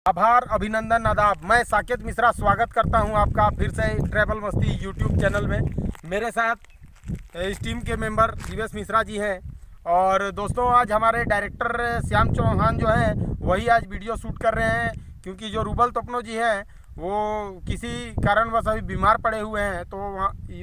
आभार, अभिनंदन, आदाब। मैं साकेत मिश्रा स्वागत करता हूं आपका फिर से ट्रैवल मस्ती यूट्यूब चैनल में। मेरे साथ इस टीम के मेंबर दिवेश मिश्रा जी हैं। और दोस्तों, आज हमारे डायरेक्टर श्याम चौहान जो हैं वही आज वीडियो शूट कर रहे हैं, क्योंकि जो रूबल तोपनो जी हैं वो किसी कारणवश अभी बीमार पड़े हुए हैं, तो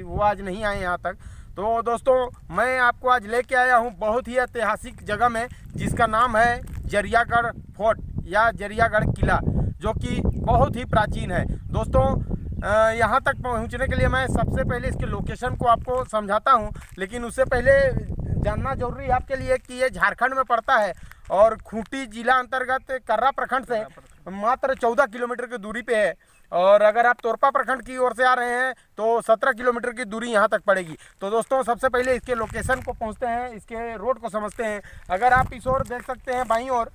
वो आज नहीं आए यहाँ तक। तो दोस्तों, मैं आपको आज लेके आया हूँ बहुत ही ऐतिहासिक जगह में, जिसका नाम है जरियागढ़ फोर्ट या जरियागढ़ किला, जो कि बहुत ही प्राचीन है। दोस्तों, यहाँ तक पहुँचने के लिए मैं सबसे पहले इसके लोकेशन को आपको समझाता हूँ, लेकिन उससे पहले जानना जरूरी है आपके लिए कि ये झारखंड में पड़ता है और खूंटी जिला अंतर्गत कर्रा प्रखंड से मात्र 14 किलोमीटर की दूरी पे है। और अगर आप तोरपा प्रखंड की ओर से आ रहे हैं तो 17 किलोमीटर की दूरी यहाँ तक पड़ेगी। तो दोस्तों, सबसे पहले इसके लोकेशन को पहुँचते हैं, इसके रोड को समझते हैं। अगर आप इस ओर देख सकते हैं बाईं ओर,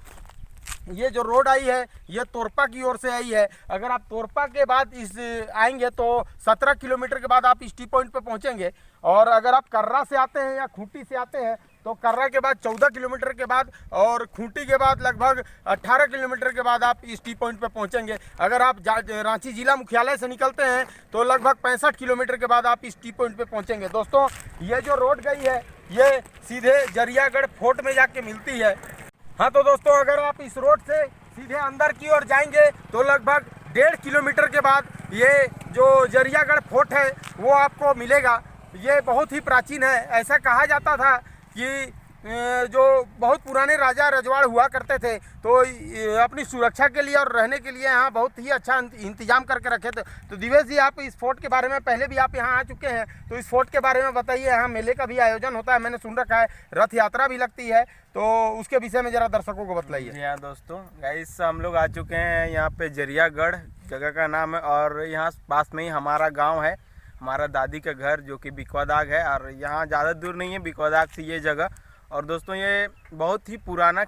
ये जो रोड आई है ये तोरपा की ओर से आई है। अगर आप तोरपा के बाद इस आएंगे तो 17 किलोमीटर के बाद आप इस टी पॉइंट पे पहुंचेंगे। और अगर आप कर्रा से आते हैं या खूंटी से आते हैं तो कर्रा के बाद 14 किलोमीटर के बाद और खूंटी के बाद लगभग 18 किलोमीटर के बाद आप इस टी पॉइंट पे पहुंचेंगे। अगर आप रांची जिला मुख्यालय से निकलते हैं तो लगभग 65 किलोमीटर के बाद आप इस टी पॉइंट पे पहुंचेंगे। दोस्तों, ये जो रोड गई है ये सीधे जरियागढ़ फोर्ट में जाके मिलती है। हाँ, तो दोस्तों, अगर आप इस रोड से सीधे अंदर की ओर जाएंगे तो लगभग 1.5 किलोमीटर के बाद ये जो जरियागढ़ फोर्ट है वो आपको मिलेगा। ये बहुत ही प्राचीन है। ऐसा कहा जाता था कि जो बहुत पुराने राजा रजवाड़ हुआ करते थे तो अपनी सुरक्षा के लिए और रहने के लिए यहाँ बहुत ही अच्छा इंतजाम करके रखे थे। तो दिवेश जी, आप इस फोर्ट के बारे में पहले भी आप यहाँ आ चुके हैं, तो इस फोर्ट के बारे में बताइए। यहाँ मेले का भी आयोजन होता है, मैंने सुन रखा है, रथ यात्रा भी लगती है, तो उसके विषय में जरा दर्शकों को बतलाइए। जी हाँ दोस्तों, गाइस हम लोग आ चुके हैं यहाँ पे जरियागढ़ जगह का नाम है। और यहाँ पास में ही हमारा गाँव है, हमारा दादी का घर जो कि बिकवादाग है। और यहाँ ज़्यादा दूर नहीं है बिकवादाग से ये जगह। और दोस्तों, ये बहुत ही पुराना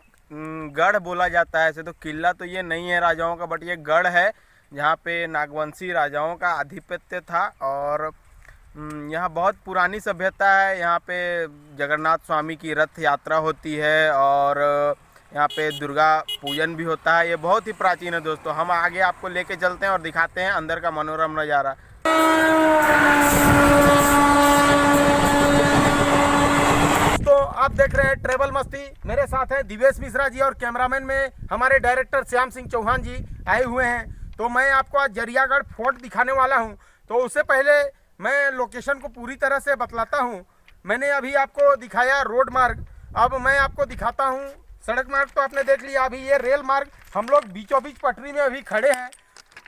गढ़ बोला जाता है। ऐसे तो किला तो ये नहीं है राजाओं का, बट ये गढ़ है जहाँ पे नागवंशी राजाओं का आधिपत्य था। और यहाँ बहुत पुरानी सभ्यता है। यहाँ पे जगन्नाथ स्वामी की रथ यात्रा होती है और यहाँ पे दुर्गा पूजन भी होता है। ये बहुत ही प्राचीन है दोस्तों। हम आगे आपको लेके चलते हैं और दिखाते हैं अंदर का मनोरम नज़ारा। तो आप देख रहे हैं ट्रेवल मस्ती, मेरे साथ हैं दिवेश मिश्रा जी और कैमरामैन में हमारे डायरेक्टर श्याम सिंह चौहान जी आए हुए हैं। तो मैं आपको आज जरियागढ़ फोर्ट दिखाने वाला हूं। तो उससे पहले मैं लोकेशन को पूरी तरह से बतलाता हूं। मैंने अभी आपको दिखाया रोड मार्ग, अब मैं आपको दिखाता हूं सड़क मार्ग। तो आपने देख लिया, अभी ये रेल मार्ग, हम लोग बीचों बीच पटरी में अभी खड़े हैं।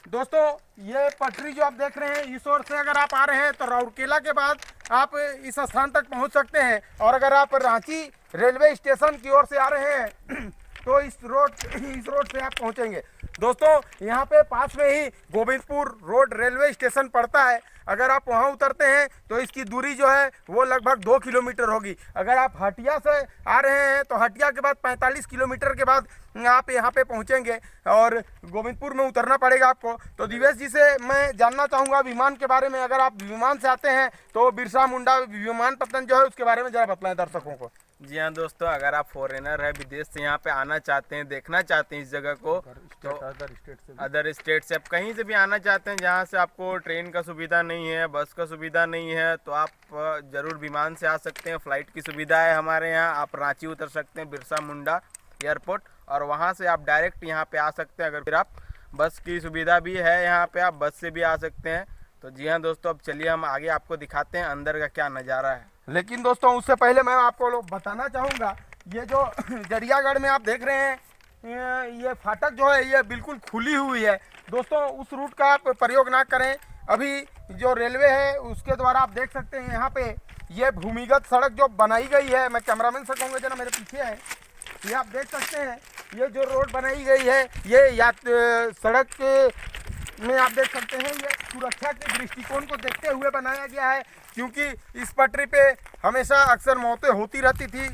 दोस्तों, ये पटरी जो आप देख रहे हैं, इस ओर से अगर आप आ रहे हैं तो राउरकेला के बाद आप इस स्थान तक पहुंच सकते हैं। और अगर आप रांची रेलवे स्टेशन की ओर से आ रहे हैं तो इस रोड से आप पहुंचेंगे। दोस्तों, यहाँ पे पास में ही गोविंदपुर रोड रेलवे स्टेशन पड़ता है। अगर आप वहाँ उतरते हैं तो इसकी दूरी जो है वो लगभग 2 किलोमीटर होगी। अगर आप हटिया से आ रहे हैं तो हटिया के बाद 45 किलोमीटर के बाद आप यहाँ पे पहुँचेंगे और गोविंदपुर में उतरना पड़ेगा आपको। तो दिवेश जी से मैं जानना चाहूँगा विमान के बारे में। अगर आप विमान से आते हैं तो बिरसा मुंडा विमानपत्तन जो है उसके बारे में ज़रा बतलाएं दर्शकों को। जी हाँ दोस्तों, अगर आप फॉरेनर है, विदेश से यहाँ पे आना चाहते हैं, देखना चाहते हैं इस जगह को, तो अदर स्टेट से आप कहीं से भी आना चाहते हैं जहाँ से आपको ट्रेन का सुविधा नहीं है, बस का सुविधा नहीं है, तो आप ज़रूर विमान से आ सकते हैं। फ़्लाइट की सुविधा है हमारे यहाँ। आप रांची उतर सकते हैं बिरसा मुंडा एयरपोर्ट, और वहाँ से आप डायरेक्ट यहाँ पे आ सकते हैं। अगर फिर आप बस की सुविधा भी है यहाँ पे, आप बस से भी आ सकते हैं। तो जी हाँ दोस्तों, अब चलिए हम आगे आपको दिखाते हैं अंदर का क्या नज़ारा है। लेकिन दोस्तों, उससे पहले मैं आपको बताना चाहूँगा, ये जो जरियागढ़ में आप देख रहे हैं ये फाटक जो है ये बिल्कुल खुली हुई है। दोस्तों, उस रूट का आप प्रयोग ना करें। अभी जो रेलवे है उसके द्वारा आप देख सकते हैं यहाँ पे ये भूमिगत सड़क जो बनाई गई है। मैं कैमरामैन से कहूँगा जना मेरे पीछे है, ये आप देख सकते हैं ये जो रोड बनाई गई है ये सड़क में आप देख सकते हैं ये सुरक्षा के दृष्टिकोण को देखते हुए बनाया गया है, क्योंकि इस पटरी पे हमेशा अक्सर मौतें होती रहती थी।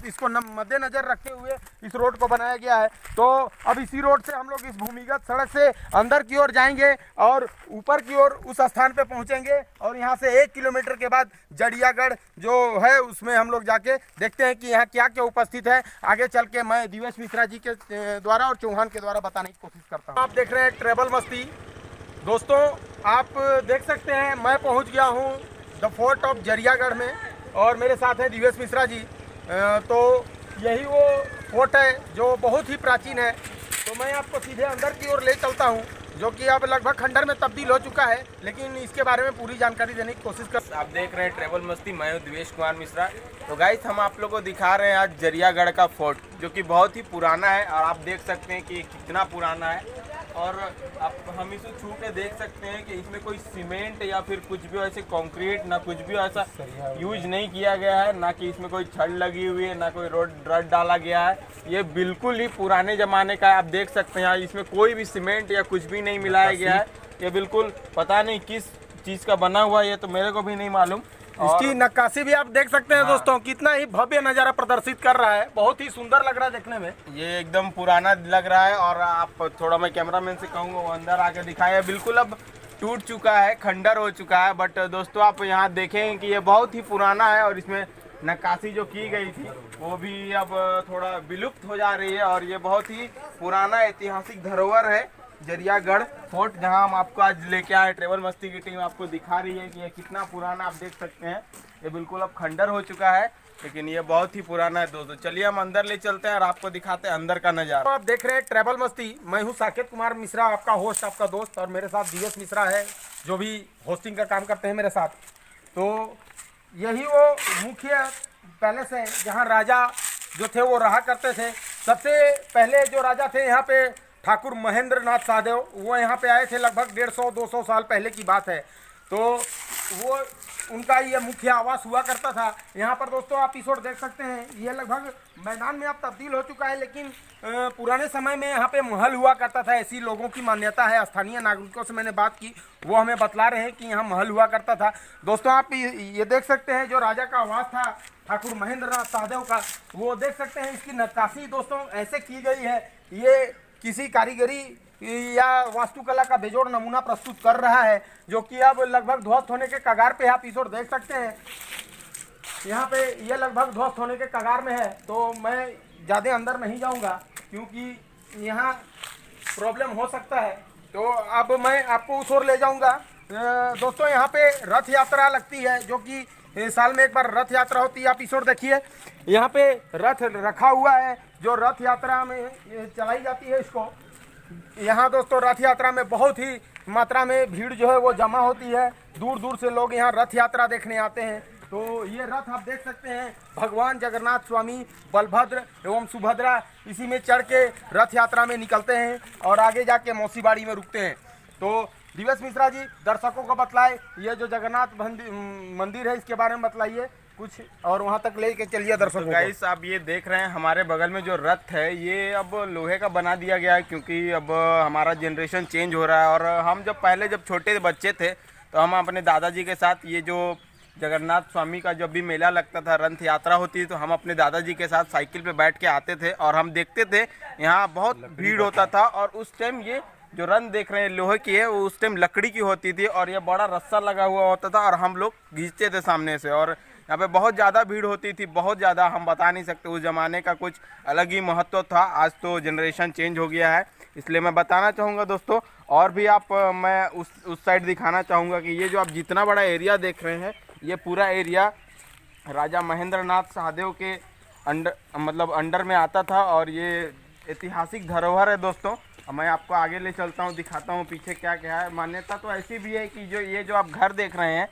इसको मद्देनजर रखते हुए इस रोड को बनाया गया है। तो अब इसी रोड से हम लोग इस भूमिगत सड़क से अंदर की ओर जाएंगे और ऊपर की ओर उस स्थान पे पहुंचेंगे और यहाँ से 1 किलोमीटर के बाद जड़ियागढ़ जो है उसमें हम लोग जाके देखते हैं कि यहाँ क्या क्या उपस्थित है। आगे चल के मैं दिवेश मिश्रा जी के द्वारा और चौहान के द्वारा बताने की कोशिश करता हूँ। आप देख रहे हैं ट्रेवल मस्ती। दोस्तों आप देख सकते हैं मैं पहुँच गया हूँ द फोर्ट ऑफ जरियागढ़ में और मेरे साथ हैं दिवेश मिश्रा जी। तो यही वो फोर्ट है जो बहुत ही प्राचीन है। तो मैं आपको सीधे अंदर की ओर ले चलता हूँ जो कि अब लगभग खंडर में तब्दील हो चुका है, लेकिन इसके बारे में पूरी जानकारी देने की कोशिश कर। आप देख रहे हैं ट्रेवल मस्ती, मैं हूं दिवेश कुमार मिश्रा। तो गाइस हम आप लोगों को दिखा रहे हैं आज जरियागढ़ का फोर्ट जो कि बहुत ही पुराना है और आप देख सकते हैं कि ये कितना पुराना है। और आप हम इसे छू के देख सकते हैं कि इसमें कोई सीमेंट या फिर कुछ भी ऐसे कंक्रीट ना कुछ भी ऐसा यूज नहीं किया गया है, ना कि इसमें कोई छड़ लगी हुई है, ना कोई रड डाला गया है। ये बिल्कुल ही पुराने ज़माने का है। आप देख सकते हैं इसमें कोई भी सीमेंट या कुछ भी नहीं मिलाया गया है। ये बिल्कुल पता नहीं किस चीज़ का बना हुआ है, ये तो मेरे को भी नहीं मालूम। इसकी नक्काशी भी आप देख सकते हैं। हाँ। दोस्तों कितना ही भव्य नज़ारा प्रदर्शित कर रहा है, बहुत ही सुंदर लग रहा है देखने में। ये एकदम पुराना लग रहा है और आप थोड़ा मैं कैमरामैन से कहूँगा वो अंदर आके दिखाया। बिल्कुल अब टूट चुका है, खंडर हो चुका है। बट दोस्तों आप यहाँ देखेंगे कि ये बहुत ही पुराना है और इसमें नक्काशी जो की गई थी वो भी अब थोड़ा विलुप्त हो जा रही है। और ये बहुत ही पुराना ऐतिहासिक धरोहर है जरियागढ़ फोर्ट, जहां हम आपको आज लेके आए। ट्रेवल मस्ती की टीम आपको दिखा रही है कि ये कितना पुराना आप देख सकते हैं। ये बिल्कुल अब खंडर हो चुका है, लेकिन ये बहुत ही पुराना है दोस्तों। चलिए हम अंदर ले चलते हैं और आपको दिखाते हैं अंदर का नज़ारा। तो आप देख रहे हैं ट्रेवल मस्ती, मैं हूँ साकेत कुमार मिश्रा, आपका होस्ट, आपका दोस्त, और मेरे साथ दिवेश मिश्रा है जो भी होस्टिंग का काम करते हैं मेरे साथ। तो यही वो मुख्य पैलेस है जहाँ राजा जो थे वो रहा करते थे। सबसे पहले जो राजा थे यहाँ पे ठाकुर महेंद्र नाथ सहदेव, वो यहाँ पे आए थे लगभग 150-200 साल पहले की बात है। तो वो उनका ये मुख्य आवास हुआ करता था। यहाँ पर दोस्तों आप इस ओर देख सकते हैं, ये लगभग मैदान में अब तब्दील हो चुका है, लेकिन पुराने समय में यहाँ पे महल हुआ करता था, ऐसी लोगों की मान्यता है। स्थानीय नागरिकों से मैंने बात की, वो हमें बतला रहे हैं कि यहाँ महल हुआ करता था। दोस्तों आप ये देख सकते हैं जो राजा का आवास था ठाकुर महेंद्र नाथ सहदेव का, वो देख सकते हैं। इसकी नक्काशी दोस्तों ऐसे की गई है, ये किसी कारीगरी या वास्तुकला का बेजोड़ नमूना प्रस्तुत कर रहा है, जो कि अब लगभग ध्वस्त होने के कगार पे आप इस ओर देख सकते हैं। यहाँ पे ये लगभग ध्वस्त होने के कगार में है। तो मैं ज़्यादा अंदर नहीं जाऊँगा क्योंकि यहाँ प्रॉब्लम हो सकता है। तो अब मैं आपको उस ओर ले जाऊँगा। दोस्तों यहाँ पे रथ यात्रा लगती है, जो कि साल में एक बार रथ यात्रा होती है। आप इस ओर देखिए, यहाँ पे रथ रखा हुआ है जो रथ यात्रा में चलाई जाती है। इसको यहाँ दोस्तों रथ यात्रा में बहुत ही मात्रा में भीड़ जो है वो जमा होती है। दूर दूर से लोग यहाँ रथ यात्रा देखने आते हैं। तो ये रथ आप देख सकते हैं, भगवान जगन्नाथ स्वामी बलभद्र एवं सुभद्रा इसी में चढ़ के रथ यात्रा में निकलते हैं और आगे जाके मौसीबाड़ी में रुकते हैं। तो दिवेश मिश्रा जी दर्शकों को बतलाए, ये जो जगन्नाथ मंदिर है इसके बारे में बतलाइए कुछ, और वहाँ तक ले के चलिए दर्शकों को। गाइस आप ये देख रहे हैं हमारे बगल में जो रथ है ये अब लोहे का बना दिया गया है, क्योंकि अब हमारा जनरेशन चेंज हो रहा है। और हम जब छोटे बच्चे थे तो हम अपने दादाजी के साथ ये जो जगन्नाथ स्वामी का जब भी मेला लगता था, रथ यात्रा होती तो हम अपने दादाजी के साथ साइकिल पे बैठ के आते थे और हम देखते थे यहाँ बहुत भीड़ होता था। और उस टाइम ये जो रन देख रहे हैं लोहे की है, वो उस टाइम लकड़ी की होती थी और ये बड़ा रस्सा लगा हुआ होता था और हम लोग खींचते थे सामने से। और यहाँ पे बहुत ज़्यादा भीड़ होती थी, बहुत ज़्यादा, हम बता नहीं सकते। उस ज़माने का कुछ अलग ही महत्व था। आज तो जनरेशन चेंज हो गया है, इसलिए मैं बताना चाहूँगा दोस्तों। और भी आप मैं उस साइड दिखाना चाहूँगा कि ये जो आप जितना बड़ा एरिया देख रहे हैं, ये पूरा एरिया राजा महेंद्र नाथ सहदेव के अंडर में आता था और ये ऐतिहासिक धरोहर है दोस्तों। मैं आपको आगे ले चलता हूँ, दिखाता हूँ पीछे क्या क्या है। मान्यता तो ऐसी भी है कि ये जो आप घर देख रहे हैं,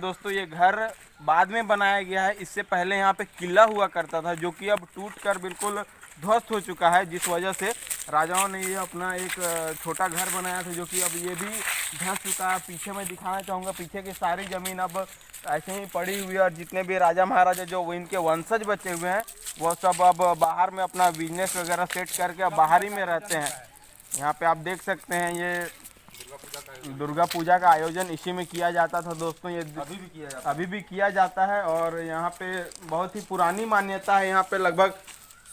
दोस्तों, ये घर बाद में बनाया गया है। इससे पहले यहाँ पे किला हुआ करता था, जो कि अब टूटकर बिल्कुल ध्वस्त हो चुका है, जिस वजह से राजाओं ने ये अपना एक छोटा घर बनाया था, जो कि अब ये भी धंस चुका है। पीछे मैं दिखाना चाहूँगा, पीछे की सारी ज़मीन अब ऐसे ही पड़ी हुई है और जितने भी राजा महाराजा जो इनके वंशज बचे हुए हैं, वो सब अब बाहर में अपना बिजनेस वगैरह सेट करके अब बाहर ही में रहते हैं। यहाँ पे आप देख सकते हैं, ये दुर्गा पूजा का आयोजन इसी में किया जाता था दोस्तों। ये अभी भी किया जाता है और यहाँ पे बहुत ही पुरानी मान्यता है। यहाँ पे लगभग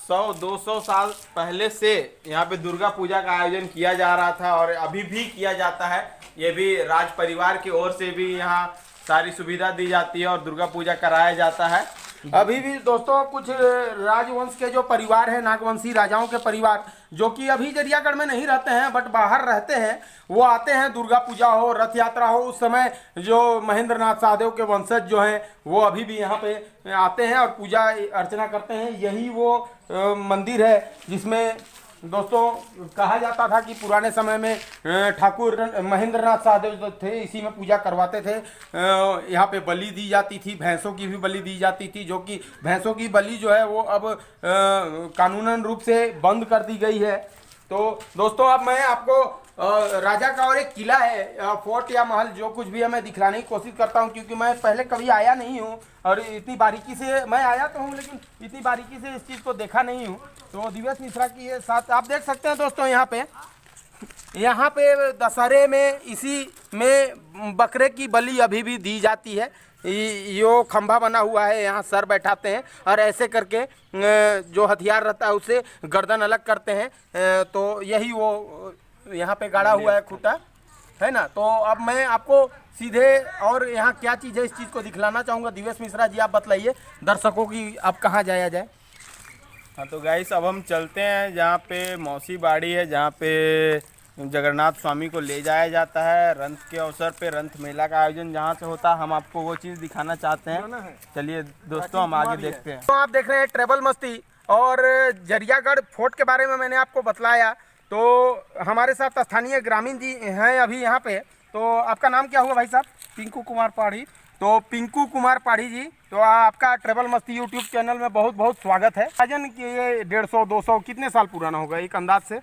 100-200 साल पहले से यहाँ पे दुर्गा पूजा का आयोजन किया जा रहा था और अभी भी किया जाता है। ये भी राज परिवार की ओर से भी यहाँ सारी सुविधा दी जाती है और दुर्गा पूजा कराया जाता है। अभी भी दोस्तों कुछ राजवंश के जो परिवार है, नागवंशी राजाओं के परिवार, जो कि अभी जरियागढ़ में नहीं रहते हैं बट बाहर रहते हैं, वो आते हैं। दुर्गा पूजा हो, रथ यात्रा हो, उस समय जो महेंद्र नाथ शाहदेव के वंशज जो हैं वो अभी भी यहाँ पे आते हैं और पूजा अर्चना करते हैं। यही वो मंदिर है जिसमें दोस्तों कहा जाता था कि पुराने समय में ठाकुर महेंद्र नाथ शाहदेव जो थे इसी में पूजा करवाते थे। यहाँ पे बलि दी जाती थी, भैंसों की भी बलि दी जाती थी, जो कि भैंसों की बलि जो है वो अब कानूनन रूप से बंद कर दी गई है। तो दोस्तों अब मैं आपको राजा का और एक किला है, फोर्ट या महल, जो कुछ भी है मैं दिखलाने की कोशिश करता हूँ, क्योंकि मैं पहले कभी आया नहीं हूँ और इतनी बारीकी से मैं आया तो हूँ लेकिन इतनी बारीकी से इस चीज़ को देखा नहीं हूँ। तो दिवेश मिश्रा की साथ आप देख सकते हैं दोस्तों, यहाँ पे दशहरे में इसी में बकरे की बलि अभी भी दी जाती है। यो खंभा बना हुआ है, यहाँ सर बैठाते हैं और ऐसे करके जो हथियार रहता है उससे गर्दन अलग करते हैं। तो यही वो यहाँ पे गाड़ा हुआ है खूंटा, है ना। तो अब मैं आपको सीधे और यहाँ क्या चीज़ है इस चीज़ को दिखलाना चाहूँगा। दिवेश मिश्रा जी आप बतलाइए दर्शकों की अब कहाँ जाया जाए। हाँ तो गाइस अब हम चलते हैं जहाँ पे मौसी बाड़ी है, जहाँ पे जगन्नाथ स्वामी को ले जाया जाता है। रंथ के अवसर पे रंथ मेला का आयोजन जहाँ से होता है, हम आपको वो चीज़ दिखाना चाहते हैं। चलिए दोस्तों हम आगे देखते हैं। तो आप देख रहे हैं ट्रेवल मस्ती और जरियागढ़ फोर्ट के बारे में मैंने आपको बतलाया। तो हमारे साथ स्थानीय ग्रामीण जी हैं अभी यहाँ पे। तो आपका नाम क्या हुआ भाई साहब? पिंकू कुमार पाड़ी। तो पिंकू कुमार पाड़ी जी, तो आपका ट्रेवल मस्ती यूट्यूब चैनल में बहुत बहुत स्वागत है। आयोजन कि ये 150-200 कितने साल पुराना होगा एक अंदाज से?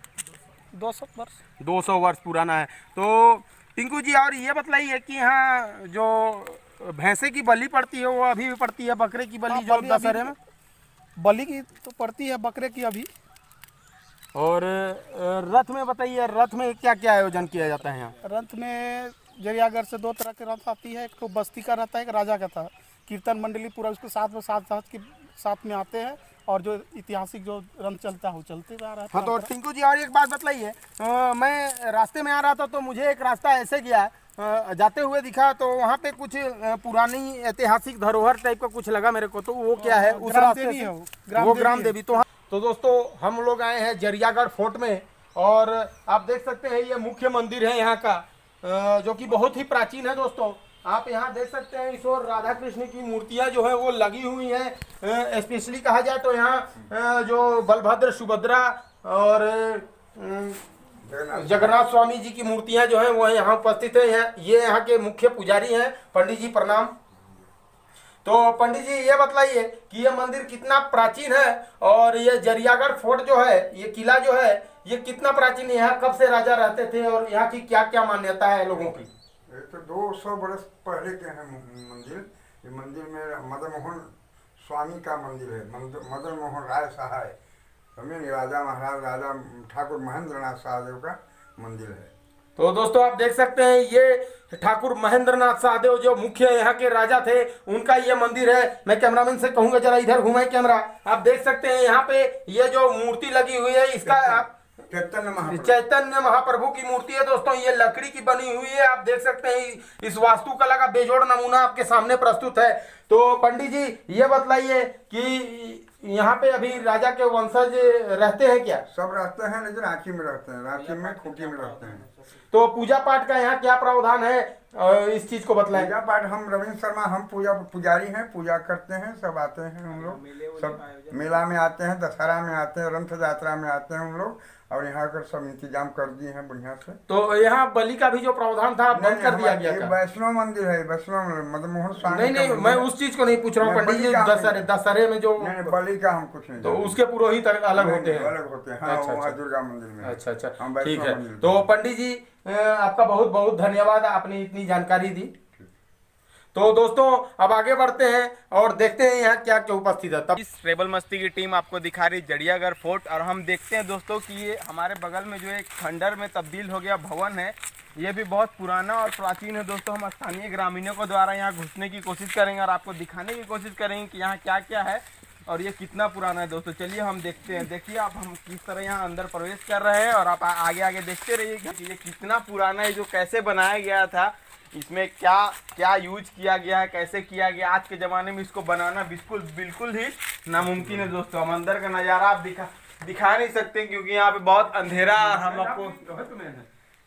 200 वर्ष। 200 वर्ष पुराना है। तो पिंकू जी और ये बताइए कि यहाँ जो भैंसे की बलि पड़ती है वो अभी भी पड़ती है, बकरे की बलि जो दशहरे में? बलि की तो पड़ती है, बकरे की अभी। और रथ में बताइए, रथ में क्या क्या आयोजन किया जाता है यहाँ? रथ में जरियागढ़ से 2 तरह के रथ आती है, एक तो बस्ती का रहता है, एक राजा का था। कीर्तन मंडली पूरा उसके साथ में आते हैं और जो ऐतिहासिक जो रथ चलता है वो चलते हुए आ रहा है। हाँ तो टिंकू जी और एक बात बतलाइए, मैं रास्ते में आ रहा था तो मुझे एक रास्ता ऐसे गया, जाते हुए दिखा तो वहाँ पे कुछ पुरानी ऐतिहासिक धरोहर टाइप का कुछ लगा मेरे को। तो वो क्या है? उस रास्ते से वो ग्राम देवी। तो दोस्तों हम लोग आए हैं जरियागढ़ फोर्ट में और आप देख सकते हैं ये मुख्य मंदिर है यहाँ का, जो कि बहुत ही प्राचीन है दोस्तों। आप यहाँ देख सकते हैं इस ओर राधा कृष्ण की मूर्तियाँ जो है वो लगी हुई हैं। स्पेशली कहा जाए तो यहाँ जो बलभद्र, सुभद्रा और जगन्नाथ स्वामी जी की मूर्तियाँ जो हैं वो यहाँ उपस्थित है। ये यहाँ के मुख्य पुजारी हैं। पंडित जी प्रणाम। तो पंडित जी ये बतलाइए कि ये मंदिर कितना प्राचीन है और ये जरियागढ़ फोर्ट जो है, ये किला जो है, ये कितना प्राचीन है? यहाँ कब से राजा रहते थे और यहाँ की क्या क्या मान्यता है लोगों की? ये तो 200 बरस पहले के हैं मंदिर। ये मंदिर में मदन मोहन स्वामी का मंदिर है, मदन मोहन राय सहाय, समझे, राजा महाराज राजा ठाकुर महेंद्र नाथ शाहदेव का मंदिर है। तो दोस्तों आप देख सकते हैं ये ठाकुर महेंद्र नाथ शाहदेव जो मुख्य यहाँ के राजा थे, उनका ये मंदिर है। मैं कैमरामैन से कहूँगा जरा इधर घुमाए कैमरा। आप देख सकते हैं यहाँ पे ये जो मूर्ति लगी हुई है, इसका आप चैतन्य महाप्रभु की मूर्ति है दोस्तों। ये लकड़ी की बनी हुई है। आप देख सकते हैं इस वास्तुकला का बेजोड़ नमूना आपके सामने प्रस्तुत है। तो पंडित जी ये बतलाइए कि यहाँ पे अभी राजा के वंशज रहते हैं क्या? सब रहते हैं, लेकिन रांची में रहते हैं, रांची में खूंटी में रहते हैं। तो पूजा पाठ का यहाँ क्या प्रावधान है, इस चीज को बतलाएं। पूजा पाठ हम रविंद्र शर्मा, हम पुजारी हैं, पूजा करते हैं, सब आते हैं हम लोग, सब मेला में आते हैं, दशहरा में आते हैं, रथ यात्रा में आते हैं हम लोग, और यहाँ कर सब इंतजाम कर दिए हैं बढ़िया से। तो यहाँ बलि का भी जो प्रावधान था बंद कर दिया गया क्या? वैष्णव मंदिर है, वैष्णव मदन मोहन स्वामी। नहीं, मैं उस चीज को नहीं पूछ रहा हूँ पंडित जी। दशहरे में जो बलि का हम कुछ नहीं, तो उसके पुरोहित अलग होते हैं? अलग होते हैं, हाँ, वहाँ दुर्गा मंदिर में। अच्छा, ठीक है। तो पंडित जी आपका बहुत बहुत धन्यवाद, आपने इतनी जानकारी दी। तो दोस्तों अब आगे बढ़ते हैं और देखते हैं यहाँ क्या क्या उपस्थित है। तब इस ट्रेवल मस्ती की टीम आपको दिखा रही जरियागढ़ फोर्ट, और हम देखते हैं दोस्तों कि ये हमारे बगल में जो एक खंडर में तब्दील हो गया भवन है, ये भी बहुत पुराना और प्राचीन है दोस्तों। हम स्थानीय ग्रामीणों को द्वारा यहाँ घुसने की कोशिश करेंगे और आपको दिखाने की कोशिश करेंगे कि यहाँ क्या क्या है और ये कितना पुराना है दोस्तों। चलिए हम देखते हैं। देखिए आप हम किस तरह यहाँ अंदर प्रवेश कर रहे हैं और आप आगे आगे देखते रहिए कि ये कितना पुराना है, जो कैसे बनाया गया था, इसमें क्या क्या यूज किया गया है, कैसे किया गया। आज के ज़माने में इसको बनाना बिल्कुल बिल्कुल ही नामुमकिन है दोस्तों। हम अंदर का नज़ारा आप दिखा नहीं सकते क्योंकि यहाँ पे बहुत अंधेरा। हम आपको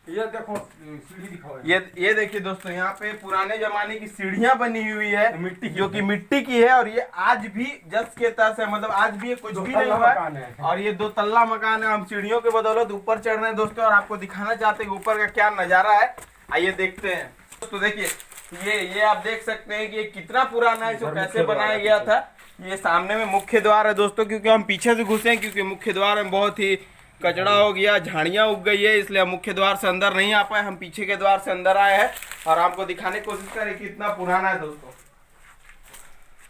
ये देखो सीढ़ी दिखाओ। ये देखिए दोस्तों, यहाँ पे पुराने जमाने की सीढ़ियाँ बनी हुई है मिट्टी जो कि मिट्टी की है और ये आज भी जस के तस है, मतलब आज भी ये कुछ भी नहीं हुआ है। और ये 2 तल्ला मकान है। हम सीढ़ियों के बदौलत ऊपर चढ़ रहे हैं दोस्तों और आपको दिखाना चाहते हैं ऊपर का क्या नज़ारा है। आइए देखते हैं दोस्तों। देखिए ये आप देख सकते हैं कि ये कितना पुराना है, इसको कैसे बनाया गया था। ये सामने में मुख्य द्वार है दोस्तों, क्योंकि हम पीछे से घुसे हैं क्योंकि मुख्य द्वार में बहुत ही कचड़ा हो गया, झाड़ियाँ उग गई है, इसलिए हम मुख्य द्वार से अंदर नहीं आ पाए। हम पीछे के द्वार से अंदर आए हैं और आपको दिखाने की कोशिश करें कि कितना पुराना है दोस्तों।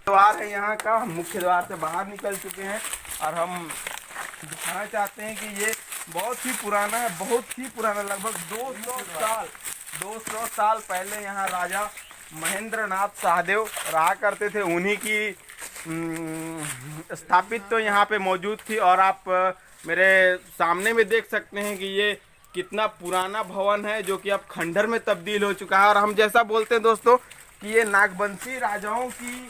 द्वार है यहाँ का, हम मुख्य द्वार से बाहर निकल चुके हैं और हम दिखाना चाहते हैं कि ये बहुत ही पुराना है, बहुत ही पुराना। लगभग 200 साल पहले यहाँ राजा महेंद्र नाथ शाहदेव रहा करते थे। उन्हीं की स्थापित तो यहाँ पे मौजूद थी। और आप मेरे सामने में देख सकते हैं कि ये कितना पुराना भवन है जो कि अब खंडर में तब्दील हो चुका है। और हम जैसा बोलते हैं दोस्तों कि ये नागवंशी राजाओं की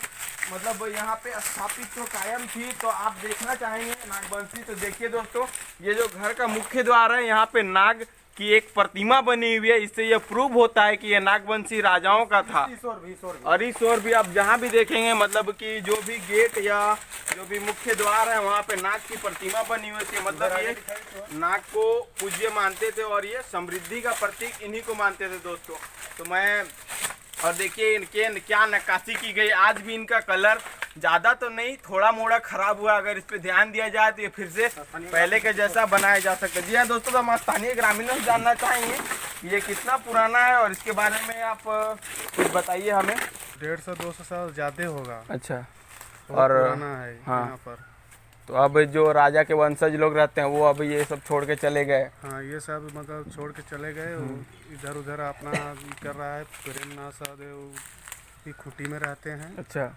मतलब यहाँ पे स्थापित तो कायम थी। तो आप देखना चाहेंगे नागवंशी, तो देखिए दोस्तों, ये जो घर का मुख्य द्वार है यहाँ पे नाग की एक प्रतिमा बनी हुई है। इससे ये प्रूव होता है कि ये नागवंशी राजाओं का था। और इस ओर भी आप जहाँ भी देखेंगे मतलब कि जो भी गेट या जो भी मुख्य द्वार है वहाँ पे नाग की प्रतिमा बनी हुई थी। मतलब ये नाग को पूज्य मानते थे और ये समृद्धि का प्रतीक इन्हीं को मानते थे दोस्तों। तो मैं और देखिए इनके क्या नक्काशी की गई। आज भी इनका कलर ज़्यादा तो नहीं, थोड़ा मोड़ा खराब हुआ। अगर इस पे ध्यान दिया जाए तो ये फिर से पहले के जैसा बनाया जा सकता है। जी हाँ दोस्तों, तो हम स्थानीय ग्रामीणों से जानना चाहेंगे कि ये कितना पुराना है और इसके बारे में आप कुछ बताइए हमें। 150-200 साल ज़्यादा होगा। अच्छा, और पुराना है हाँ। यहाँ पर। तो अब जो राजा के वंशज लोग रहते हैं वो अब ये सब छोड़ के चले गए। हाँ, ये सब मतलब छोड़ के चले गए। इधर उधर अपना कर रहा है। प्रेमनाथ शाहदेव भी खूंटी में रहते हैं। अच्छा,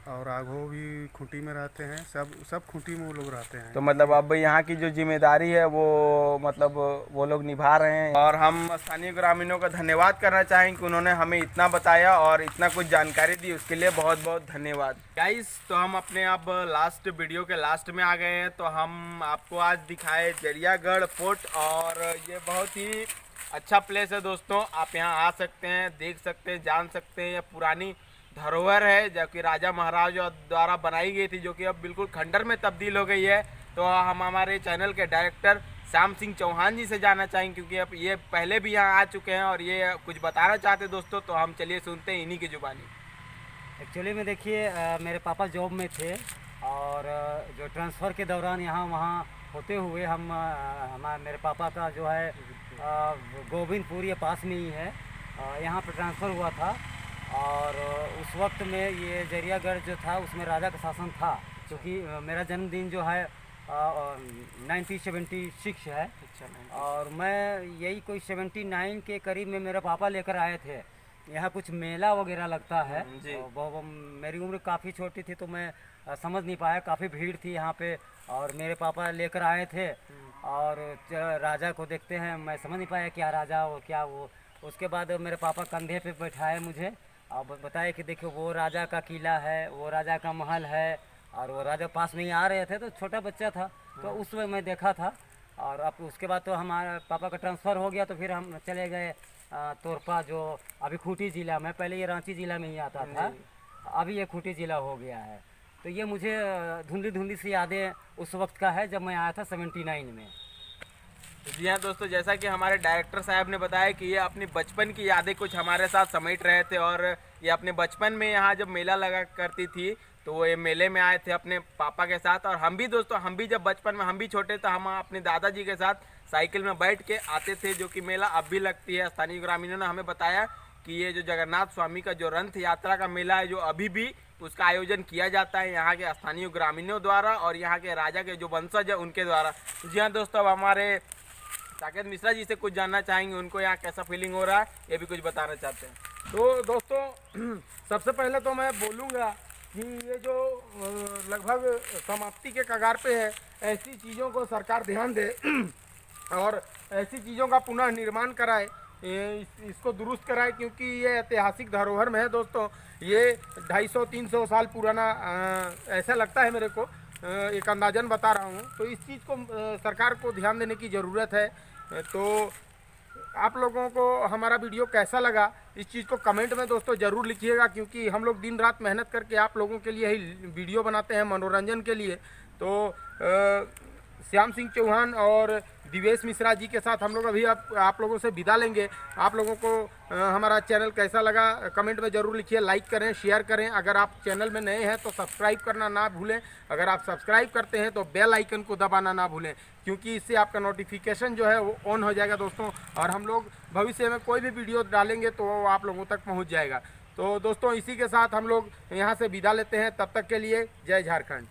और राघव भी खूंटी में रहते हैं। सब खूंटी में वो लोग रहते हैं। तो मतलब अब यहाँ की जो जिम्मेदारी है वो मतलब वो लोग निभा रहे हैं। और हम स्थानीय ग्रामीणों का धन्यवाद करना चाहेंगे कि उन्होंने हमें इतना बताया और इतना कुछ जानकारी दी, उसके लिए बहुत बहुत धन्यवाद। गाइस, तो हम अपने अब लास्ट वीडियो के लास्ट में आ गए हैं। तो हम आपको आज दिखाए जरियागढ़ फोर्ट और ये बहुत ही अच्छा प्लेस है दोस्तों। आप यहाँ आ सकते हैं, देख सकते हैं, जान सकते हैं। ये पुरानी धरोहर है जो कि राजा महाराजा द्वारा बनाई गई थी, जो कि अब बिल्कुल खंडर में तब्दील हो गई है। तो हम हमारे चैनल के डायरेक्टर श्याम सिंह चौहान जी से जानना चाहेंगे क्योंकि अब ये पहले भी यहाँ आ चुके हैं और ये कुछ बताना चाहते दोस्तों। तो हम चलिए सुनते हैं इन्हीं की जुबानी। एक्चुअली में देखिए मेरे पापा जॉब में थे और जो ट्रांसफ़र के दौरान यहाँ वहाँ होते हुए हम मेरे पापा का जो है गोविंदपुर ये पास में ही है, यहाँ पर ट्रांसफ़र हुआ था। और उस वक्त में ये जरियागढ़ जो था उसमें राजा का शासन था। क्योंकि मेरा जन्मदिन जो है 1976 है और मैं यही कोई 79 के करीब में मेरे पापा लेकर आए थे। यहाँ कुछ मेला वगैरह लगता है। मेरी उम्र काफ़ी छोटी थी तो मैं समझ नहीं पाया, काफ़ी भीड़ थी यहाँ पे और मेरे पापा लेकर आए थे और राजा को देखते हैं, मैं समझ नहीं पाया क्या राजा और क्या वो। उसके बाद मेरे पापा कंधे पे बैठाए मुझे और बताए कि देखो वो राजा का किला है, वो राजा का महल है। और वो राजा पास में ही आ रहे थे तो छोटा बच्चा था तो उस वक्त मैं देखा था। और अब उसके बाद तो हमारे पापा का ट्रांसफ़र हो गया तो फिर हम चले गए तोरपा, जो अभी खूंटी ज़िला में, पहले ये रांची ज़िला में ही आता था, अभी ये खूंटी ज़िला हो गया है। तो ये मुझे धुंधली धुंधली सी यादें उस वक्त का है जब मैं आया था 79 में। जी हाँ दोस्तों, जैसा कि हमारे डायरेक्टर साहब ने बताया कि ये अपनी बचपन की यादें कुछ हमारे साथ समेट रहे थे। और ये अपने बचपन में यहाँ जब मेला लगा करती थी तो वो ये मेले में आए थे अपने पापा के साथ। और हम भी दोस्तों, हम भी जब बचपन में हम भी छोटे तो हम अपने दादाजी के साथ साइकिल में बैठ के आते थे, जो कि मेला अब भी लगती है। स्थानीय ग्रामीणों ने हमें बताया कि ये जो जगन्नाथ स्वामी का जो रथ यात्रा का मेला है जो अभी भी उसका आयोजन किया जाता है यहाँ के स्थानीय ग्रामीणों द्वारा और यहाँ के राजा के जो वंशज है उनके द्वारा। जी हाँ दोस्तों, अब हमारे साकेत मिश्रा जी से कुछ जानना चाहेंगे, उनको यहाँ कैसा फीलिंग हो रहा है, ये भी कुछ बताना चाहते हैं। तो दोस्तों सबसे पहले तो मैं बोलूँगा कि ये जो लगभग समाप्ति के कगार पे है, ऐसी चीज़ों को सरकार ध्यान दे और ऐसी चीज़ों का पुनः निर्माण कराए, इसको दुरुस्त कराए, क्योंकि ये ऐतिहासिक धरोहर में है दोस्तों। ये 250-300 साल पुराना ऐसा लगता है मेरे को, एक अंदाजन बता रहा हूँ। तो इस चीज़ को सरकार को ध्यान देने की ज़रूरत है। तो आप लोगों को हमारा वीडियो कैसा लगा, इस चीज़ को कमेंट में दोस्तों ज़रूर लिखिएगा, क्योंकि हम लोग दिन रात मेहनत करके आप लोगों के लिए ही वीडियो बनाते हैं, मनोरंजन के लिए। तो श्याम सिंह चौहान और दिवेश मिश्रा जी के साथ हम लोग अभी आप लोगों से विदा लेंगे। आप लोगों को हमारा चैनल कैसा लगा कमेंट में ज़रूर लिखिए, लाइक करें, शेयर करें। अगर आप चैनल में नए हैं तो सब्सक्राइब करना ना भूलें। अगर आप सब्सक्राइब करते हैं तो बेल आइकन को दबाना ना भूलें, क्योंकि इससे आपका नोटिफिकेशन जो है वो ऑन हो जाएगा दोस्तों, और हम लोग भविष्य में कोई भी वीडियो डालेंगे तो वो आप लोगों तक पहुँच जाएगा। तो दोस्तों इसी के साथ हम लोग यहाँ से विदा लेते हैं। तब तक के लिए जय झारखंड।